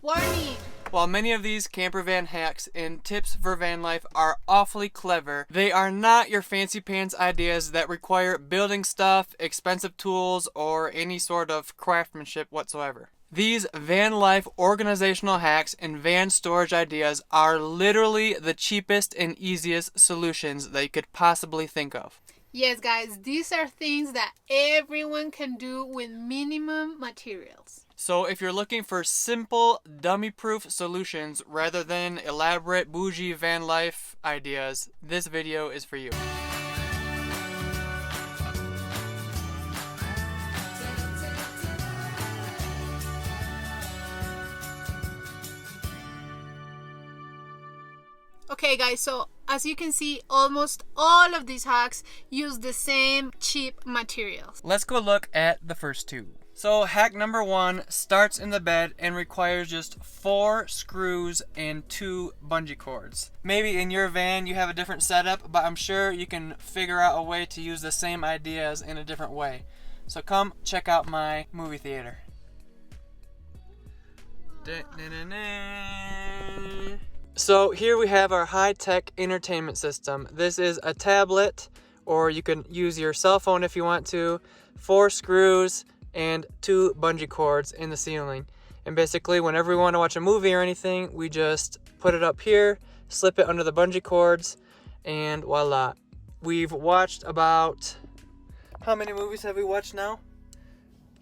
Warning! While many of these camper van hacks and tips for van life are awfully clever, they are not your fancy pants ideas that require building stuff, expensive tools, or any sort of craftsmanship whatsoever. These van life organizational hacks and van storage ideas are literally the cheapest and easiest solutions that you could possibly think of. Yes, guys, these are things that everyone can do with minimum materials. So if you're looking for simple, dummy-proof solutions rather than elaborate bougie van life ideas, this video is for you. Okay guys, so as you can see, almost all of these hacks use the same cheap materials. Let's go look at the first two. So hack number 1 starts in the bed and requires just 4 screws and 2 bungee cords. Maybe in your van you have a different setup, but I'm sure you can figure out a way to use the same ideas in a different way. So come check out my movie theater. So here we have our high-tech entertainment system. This is a tablet, or you can use your cell phone if you want to, 4 screws and 2 bungee cords in the ceiling. And basically whenever we want to watch a movie or anything, we just put it up here, slip it under the bungee cords, and voila. We've watched about, how many movies have we watched now?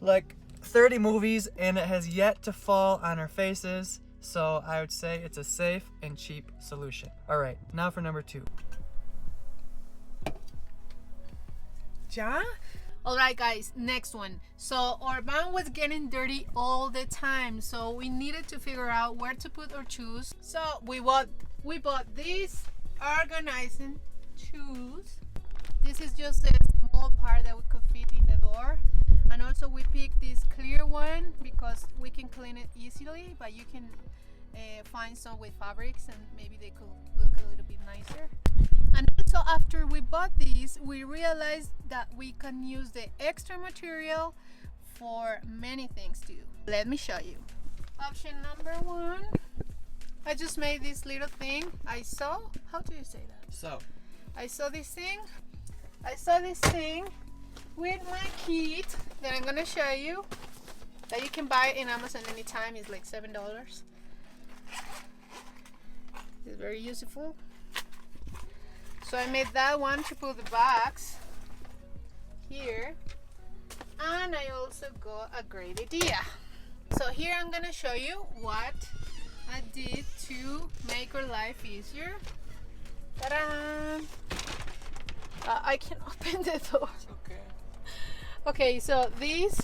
Like 30 movies, and it has yet to fall on our faces. So I would say it's a safe and cheap solution. All right, now for number 2. Ja? Alright guys, next one. So our van was getting dirty all the time, so we needed to figure out where to put our shoes. So we bought these organizing shoes. This is just a small part that we could fit in the door. And also we picked this clear one because we can clean it easily, but you can find some with fabrics and maybe they could look a little bit nicer. And also after we bought these, we realized that we can use the extra material for many things too. Let me show you. Option number 1. I just made this little thing. I saw this thing with my kit that I'm gonna show you, that you can buy in Amazon anytime. It's like $7. It's very useful. So I made that one to put the bags here, and I also got a great idea. So here I'm gonna show you what I did to make our life easier. Ta-da! I can open the door. Okay. Okay, so this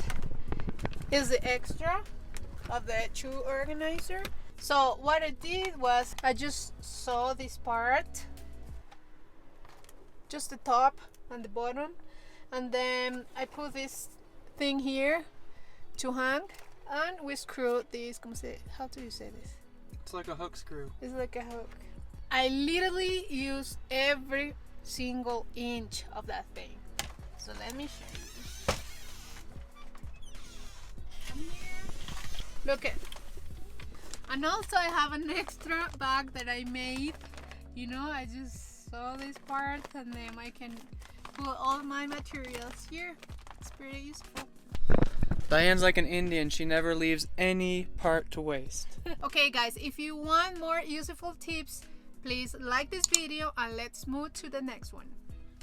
is the extra of the shoe organizer. So what I did was I just saw this part, just the top and the bottom, and then I put this thing here to hang, and we screwed this. How do you say this? It's like a hook screw. It's like a hook. I literally used every single inch of that thing. So let me show you. Come here. Look at. And also I have an extra bag that I made. You know, I just saw this part and then I can put all my materials here. It's pretty useful. Diane's like an Indian. She never leaves any part to waste. Okay guys, if you want more useful tips, please like this video and let's move to the next one.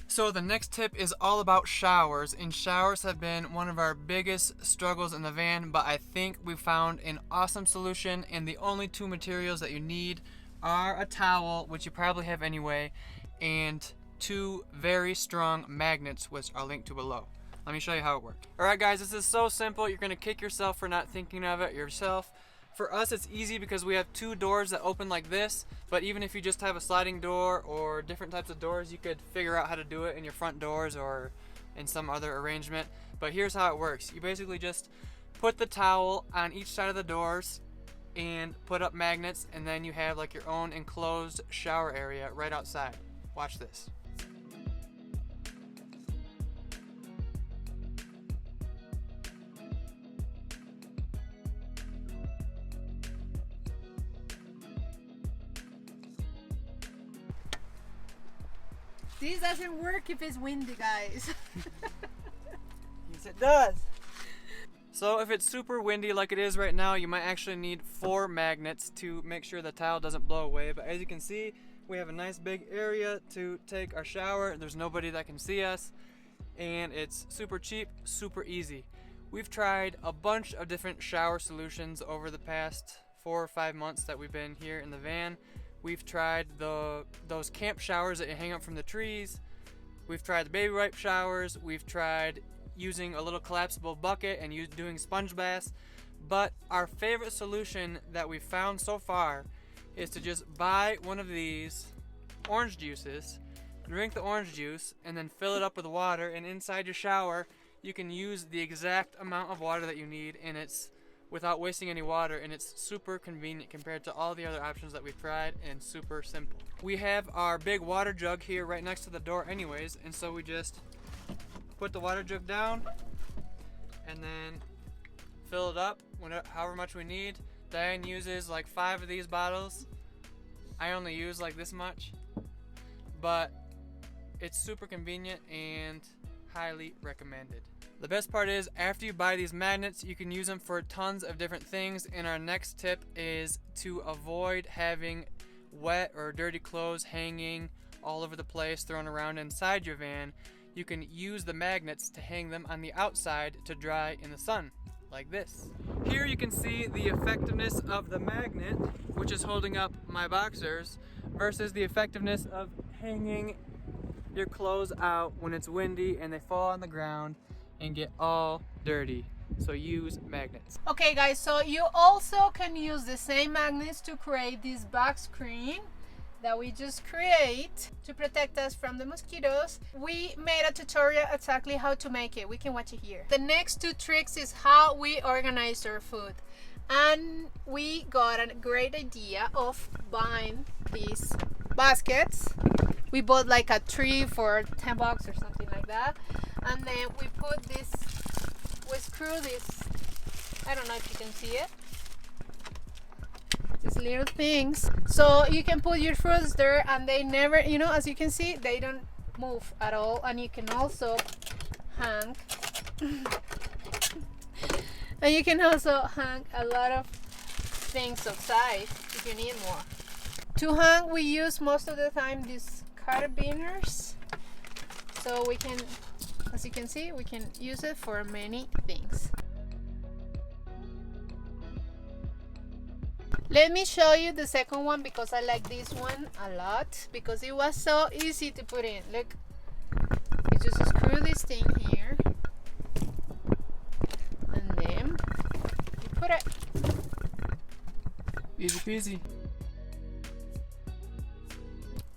So the next tip is all about showers, and showers have been one of our biggest struggles in the van, but I think we found an awesome solution, and the only 2 materials that you need are a towel, which you probably have anyway, and 2 very strong magnets, which I'll link to below. Let me show you how it works. Alright guys, this is so simple. You're gonna kick yourself for not thinking of it yourself. For us, it's easy because we have 2 doors that open like this, but even if you just have a sliding door or different types of doors, you could figure out how to do it in your front doors or in some other arrangement. But here's how it works. You basically just put the towel on each side of the doors and put up magnets, and then you have like your own enclosed shower area right outside. Watch this. This doesn't work if it's windy, guys. Yes, it does. So if it's super windy like it is right now, you might actually need 4 magnets to make sure the towel doesn't blow away. But as you can see, we have a nice big area to take our shower. There's nobody that can see us, and it's super cheap, super easy. We've tried a bunch of different shower solutions over the past 4 or 5 months that we've been here in the van. We've tried those camp showers that you hang up from the trees. We've tried the baby wipe showers. We've tried using a little collapsible bucket and doing sponge baths. But our favorite solution that we've found so far is to just buy one of these orange juices, drink the orange juice, and then fill it up with water, and inside your shower you can use the exact amount of water that you need, and it's without wasting any water, and it's super convenient compared to all the other options that we've tried, and super simple. We have our big water jug here right next to the door anyways, and so we just put the water jug down and then fill it up however much we need. Diane uses like 5 of these bottles. I only use like this much, but it's super convenient and highly recommended. The best part is, after you buy these magnets, you can use them for tons of different things, and our next tip is to avoid having wet or dirty clothes hanging all over the place, thrown around inside your van. You can use the magnets to hang them on the outside to dry in the sun, like this. Here you can see the effectiveness of the magnet, which is holding up my boxers, versus the effectiveness of hanging your clothes out when it's windy and they fall on the ground and get all dirty. So use magnets. Okay guys, so you also can use the same magnets to create this back screen that we just create to protect us from the mosquitoes. We made a tutorial exactly how to make it. We can watch it here. The next 2 tricks is how we organize our food. And we got a great idea of buying these baskets. We bought like a 3 for $10 or something like that. And then we put this, we screw this, I don't know if you can see it, these little things, so you can put your fruits there and they never, you know, as you can see, they don't move at all. And you can also hang and you can also hang a lot of things outside if you need more. To hang, we use most of the time these carabiners, so we can, as you can see, we can use it for many things. Let me show you the second one, because I like this one a lot because it was so easy to put in. Look, you just screw this thing here and then you put it. Easy peasy.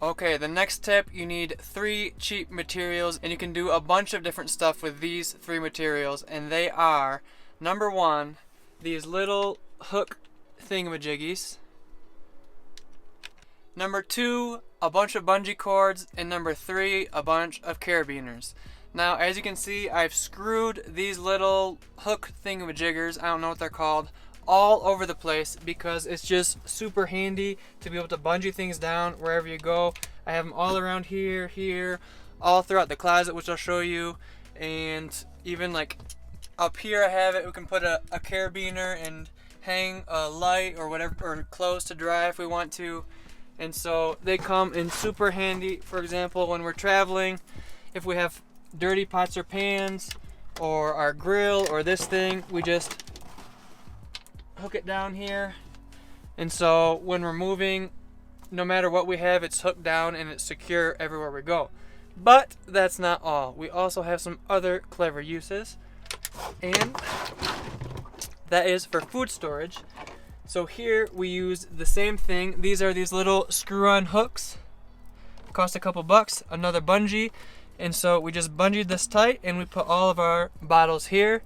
Okay, the next tip, you need 3 cheap materials, and you can do a bunch of different stuff with these 3 materials, and they are, number 1, these little hook thingamajiggies, number 2, a bunch of bungee cords, and number 3, a bunch of carabiners. Now, as you can see, I've screwed these little hook thingamajiggers, I don't know what they're called, all over the place because it's just super handy to be able to bungee things down wherever you go. I have them all around here, all throughout the closet, which I'll show you, and even like up here I have it. We can put a carabiner and hang a light or whatever, or clothes to dry if we want to. And so they come in super handy. For example, when we're traveling, if we have dirty pots or pans or our grill or this thing, we just hook it down here, and so when we're moving, no matter what we have, it's hooked down and it's secure everywhere we go. But that's not all. We also have some other clever uses, and that is for food storage. So here we use the same thing. These are these little screw-on hooks, cost a couple bucks, another bungee, and so we just bungeed this tight and we put all of our bottles here.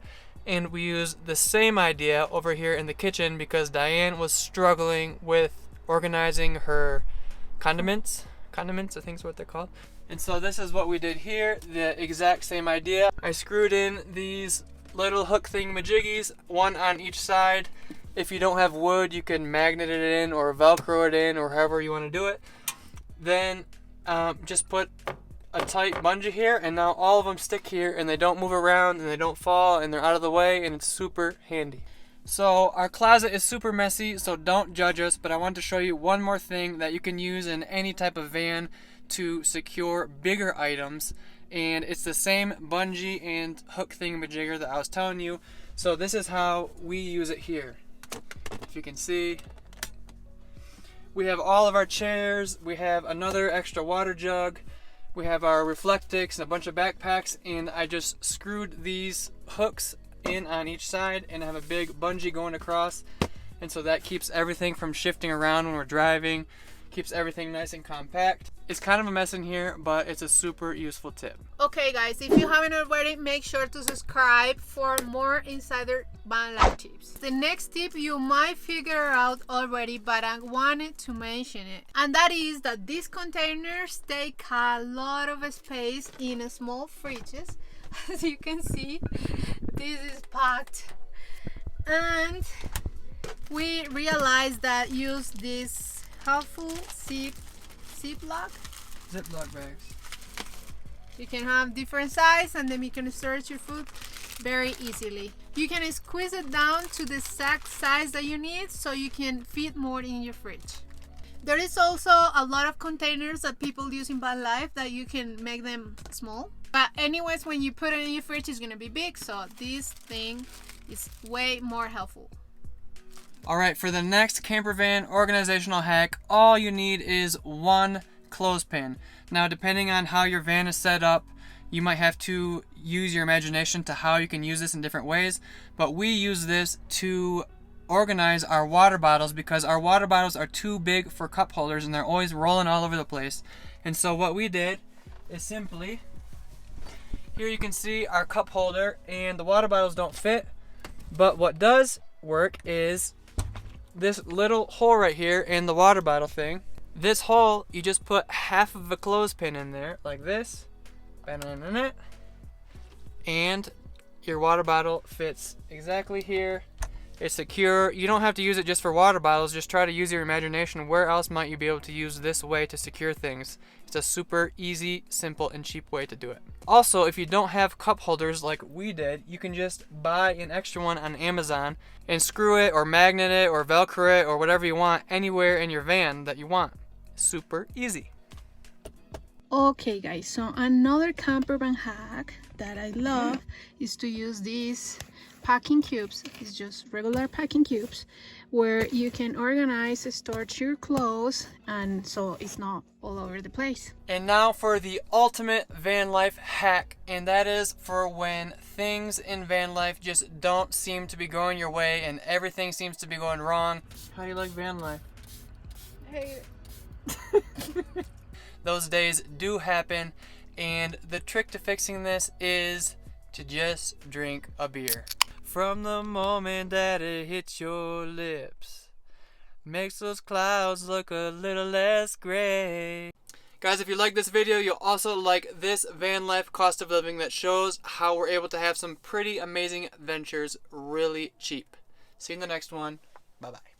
And we use the same idea over here in the kitchen because Diane was struggling with organizing her condiments. Condiments, I think is what they're called. And so this is what we did here, the exact same idea. I screwed in these little hook thingamajiggies, 1 on each side. If you don't have wood, you can magnet it in or Velcro it in or however you want to do it. Then just put a tight bungee here, and now all of them stick here and they don't move around and they don't fall and they're out of the way, and it's super handy. So our closet is super messy, so don't judge us, but I want to show you one more thing that you can use in any type of van to secure bigger items, and it's the same bungee and hook thingamajigger that I was telling you. So this is how we use it here. If you can see, we have all of our chairs, we have another extra water jug, we have our Reflectix and a bunch of backpacks, and I just screwed these hooks in on each side and I have a big bungee going across, and so that keeps everything from shifting around when we're driving, keeps everything nice and compact. It's kind of a mess in here, but it's a super useful tip. Okay guys, if you haven't already, make sure to subscribe for more insider van life tips. The next tip you might figure out already, but I wanted to mention it, and that is that these containers take a lot of space in small fridges. As you can see, this is packed, and we realized that use this helpful Ziploc bags. You can have different size, and then you can storage your food very easily. You can squeeze it down to the exact size that you need so you can fit more in your fridge. There is also a lot of containers that people use in van life that you can make them small. But anyways, when you put it in your fridge, it's gonna be big, so this thing is way more helpful. Alright, for the next camper van organizational hack, all you need is one clothespin. Now, depending on how your van is set up, you might have to use your imagination to how you can use this in different ways, but we use this to organize our water bottles because our water bottles are too big for cup holders and they're always rolling all over the place. And so what we did is simply, here you can see our cup holder, and the water bottles don't fit, but what does work is this little hole right here in the water bottle thing. This hole, you just put half of a clothespin in there like this, and your water bottle fits exactly here. It's secure. You don't have to use it just for water bottles. Just try to use your imagination. Where else might you be able to use this way to secure things? It's a super easy, simple, and cheap way to do it. Also, if you don't have cup holders like we did, you can just buy an extra one on Amazon and screw it or magnet it or Velcro it or whatever you want anywhere in your van that you want. Super easy. Okay guys, so another camper van hack that I love is to use these packing cubes. It's just regular packing cubes where you can organize, store your clothes, and so it's not all over the place. And now for the ultimate van life hack, and that is for when things in van life just don't seem to be going your way and everything seems to be going wrong. How do you like van life? I hate it. Those days do happen, and the trick to fixing this is to just drink a beer. From the moment that it hits your lips, makes those clouds look a little less gray. Guys, if you like this video, you'll also like this van life cost of living that shows how we're able to have some pretty amazing ventures really cheap. See you in the next one. Bye-bye.